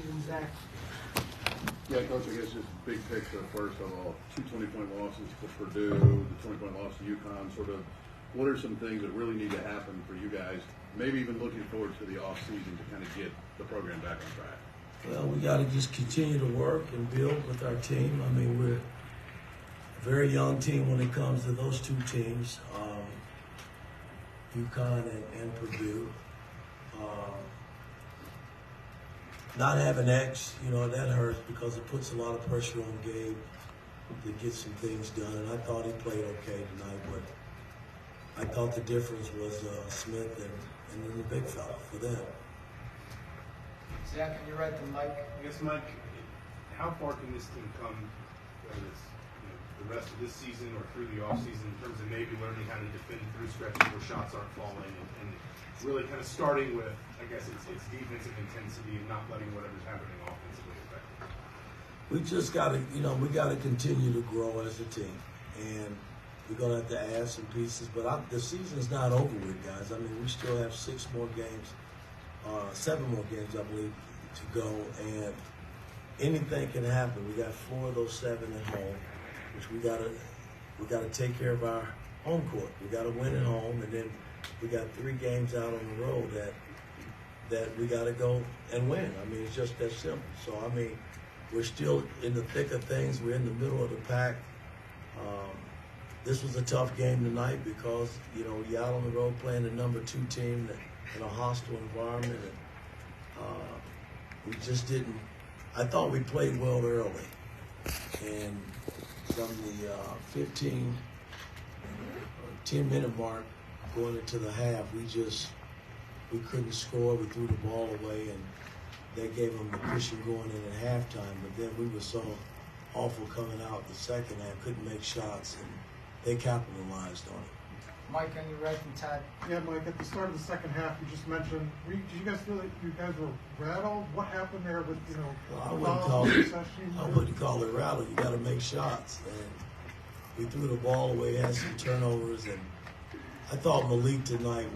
season, Zach? Yeah, Coach, I guess just big picture first of all, 2 20-point losses to Purdue, the 20-point loss to UConn, sort of what are some things that really need to happen for you guys, maybe even looking forward to the off-season to kind of get the program back on track? Well, we got to just continue to work and build with our team. I mean, we're a very young team when it comes to those two teams, UConn and Purdue. Not having X, that hurts because it puts a lot of pressure on Gabe to get some things done. And I thought he played okay tonight, but I thought the difference was Smith and then the big fella for them. Zach, can you write the mic? I guess, Mike, how far can this team come, whether it's the rest of this season or through the offseason, in terms of maybe learning how to defend through stretches where shots aren't falling and really kind of starting with, I guess, it's defensive intensity and not letting whatever's happening offensively affect it? We just got to, we got to continue to grow as a team. And we're going to have to add some pieces. But the season's not over with, guys. I mean, we still have 7 more games, I believe, to go. And anything can happen. We got 4 of those 7 at home, which we got to take care of our home court. We got to win at home, and then we got 3 games out on the road that we got to go and win. I mean, it's just that simple. So, I mean, we're still in the thick of things. We're in the middle of the pack. This was a tough game tonight because, you're out on the road playing the number 2 team in a hostile environment. And we just didn't. I thought we played well early. And from the 10-minute mark going into the half, we couldn't score. We threw the ball away, and they gave them the cushion going in at halftime. But then we were so awful coming out the second half, couldn't make shots, and they capitalized on it. Mike, can you write the Tad? Yeah, Mike, at the start of the second half, you just mentioned, did you guys feel like you guys were rattled? What happened there with, Well, I wouldn't call it rattled. You got to make shots. And we threw the ball away, had some turnovers, and I thought Malik tonight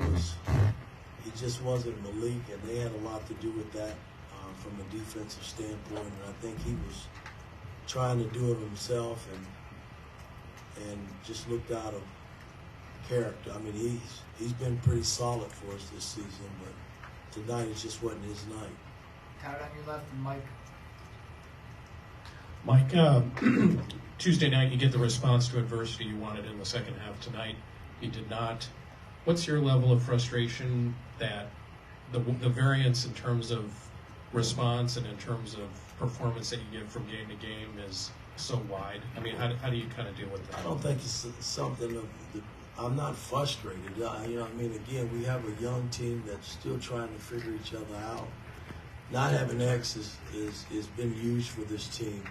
it just wasn't Malik, and they had a lot to do with that from a defensive standpoint. And I think he was trying to do it himself and just looked out of character. I mean, he's been pretty solid for us this season, but tonight it just wasn't his night. Tad on your left, and Mike. Mike, Tuesday night you get the response to adversity you wanted in the second half. Tonight you did not. What's your level of frustration that the variance in terms of response and in terms of performance that you give from game to game is so wide? I mean, how do you kind of deal with that? I don't think it's something of I'm not frustrated. Again, we have a young team that's still trying to figure each other out. Not having X is been huge for this team.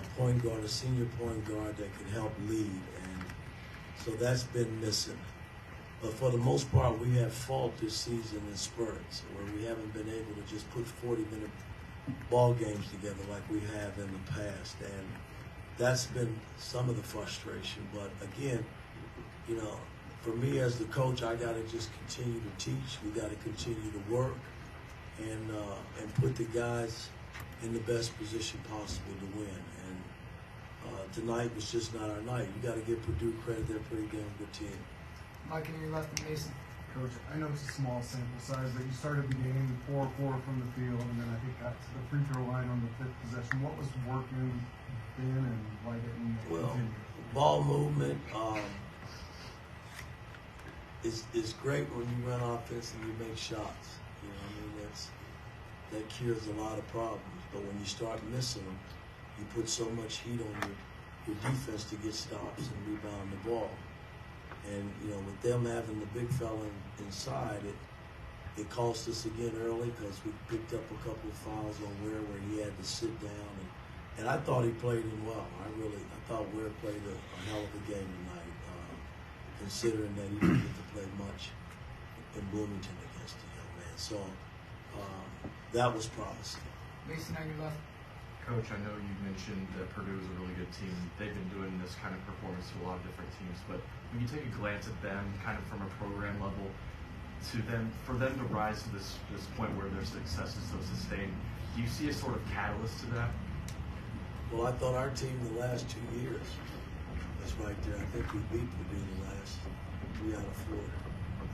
A point guard, a senior point guard that can help lead, and so that's been missing. But for the most part, we have fought this season in spurts, where we haven't been able to just put 40-minute ball games together like we have in the past, and that's been some of the frustration. But again, for me as the coach, I got to just continue to teach. We got to continue to work and put the guys in the best position possible to win. And tonight was just not our night. You got to give Purdue credit; they're a pretty damn good team. Mike, on your left, and Mason. Coach, I know it's a small sample size, but you started the game 4-4 from the field, and then I think got to the free throw line on the 5th possession. What was working then, and why didn't you continue? Ball movement is great when you run offense and you make shots. That cures a lot of problems. But when you start missing them, you put so much heat on your defense to get stops and rebound the ball. And, with them having the big fella inside, it cost us again early because we picked up a couple of fouls on where he had to sit down. And I thought he played him well. I thought Ware played a hell of a game tonight, considering that he didn't get to play much in Bloomington against the young man. So that was promising. Mason, on your left. Coach, I know you mentioned that Purdue is a really good team. They've been doing this kind of performance to a lot of different teams, but when you take a glance at them kind of from a program level, for them to rise to this point where their success is so sustained, do you see a sort of catalyst to that? Well, I thought our team the last 2 years was right there. I think we beat Purdue the last 3 out of 4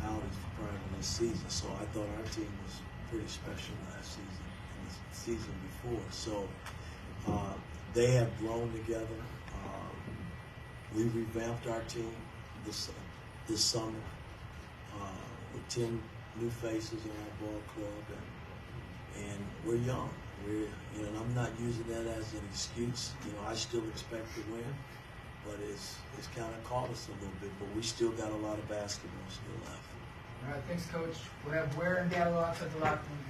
outings prior to this season. So I thought our team was pretty special last season and the season before. So they have grown together. We revamped our team this summer with 10 new faces in our ball club, and we're young. And I'm not using that as an excuse. I still expect to win, but it's kind of caught us a little bit. But we still got a lot of basketball still left. All right, thanks, Coach. We'll have Ware and Gallo outside the locker room.